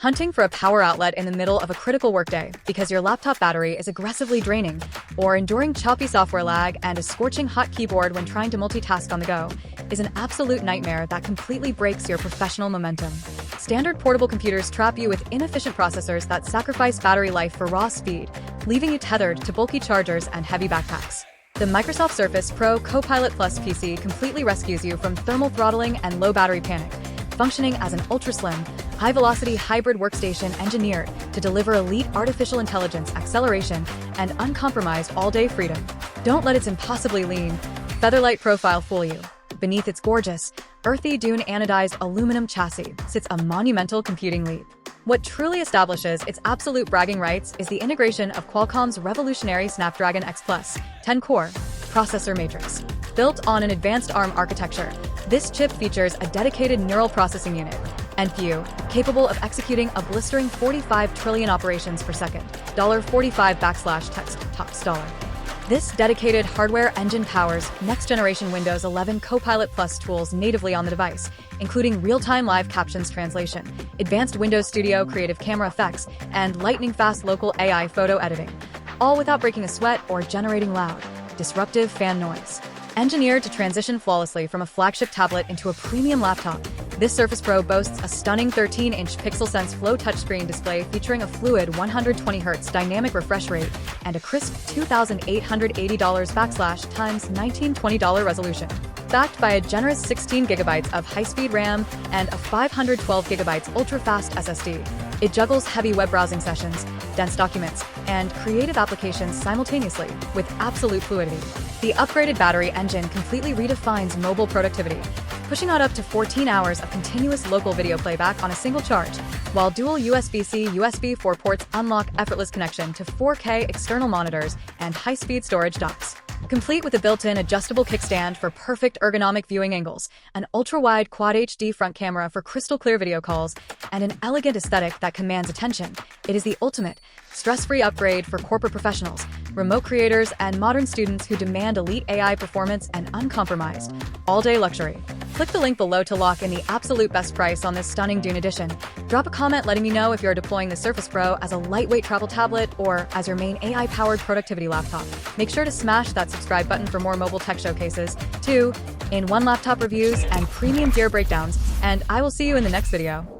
Hunting for a power outlet in the middle of a critical workday because your laptop battery is aggressively draining, or enduring choppy software lag and a scorching hot keyboard when trying to multitask on the go is an absolute nightmare that completely breaks your professional momentum. Standard portable computers trap you with inefficient processors that sacrifice battery life for raw speed, leaving you tethered to bulky chargers and heavy backpacks. The Microsoft Surface Pro Copilot Plus PC completely rescues you from thermal throttling and low battery panic, functioning as an ultra-slim, high-velocity hybrid workstation engineered to deliver elite artificial intelligence acceleration and uncompromised all-day freedom. Don't let its impossibly lean, featherlight profile fool you. Beneath its gorgeous, earthy dune anodized aluminum chassis sits a monumental computing leap. What truly establishes its absolute bragging rights is the integration of Qualcomm's revolutionary Snapdragon X Plus 10-core processor matrix. Built on an advanced ARM architecture, this chip features a dedicated neural processing unit, NPU, capable of executing a blistering 45 trillion operations per second, $45 text $. This dedicated hardware engine powers next-generation Windows 11 Copilot Plus tools natively on the device, including real-time live captions translation, advanced Windows Studio creative camera effects, and lightning-fast local AI photo editing, all without breaking a sweat or generating loud, disruptive fan noise. Engineered to transition flawlessly from a flagship tablet into a premium laptop, this Surface Pro boasts a stunning 13-inch PixelSense Flow touchscreen display featuring a fluid 120Hz dynamic refresh rate and a crisp $2,880 × 1920 resolution. Backed by a generous 16 GB of high-speed RAM and a 512 GB ultra-fast SSD, it juggles heavy web browsing sessions, dense documents, and creative applications simultaneously with absolute fluidity. The upgraded battery engine completely redefines mobile productivity, pushing out up to 14 hours of continuous local video playback on a single charge, while dual USB-C USB 4 ports unlock effortless connection to 4K external monitors and high-speed storage docks. Complete with a built-in adjustable kickstand for perfect ergonomic viewing angles, an ultra-wide Quad HD front camera for crystal-clear video calls, and an elegant aesthetic that commands attention, it is the ultimate, stress-free upgrade for corporate professionals, remote creators, and modern students who demand elite AI performance and uncompromised, all-day luxury. Click the link below to lock in the absolute best price on this stunning Dune edition. Drop a comment letting me know if you're deploying the Surface Pro as a lightweight travel tablet or as your main AI-powered productivity laptop. Make sure to smash that subscribe button for more mobile tech showcases, 2-in-1 laptop reviews, and premium gear breakdowns, and I will see you in the next video.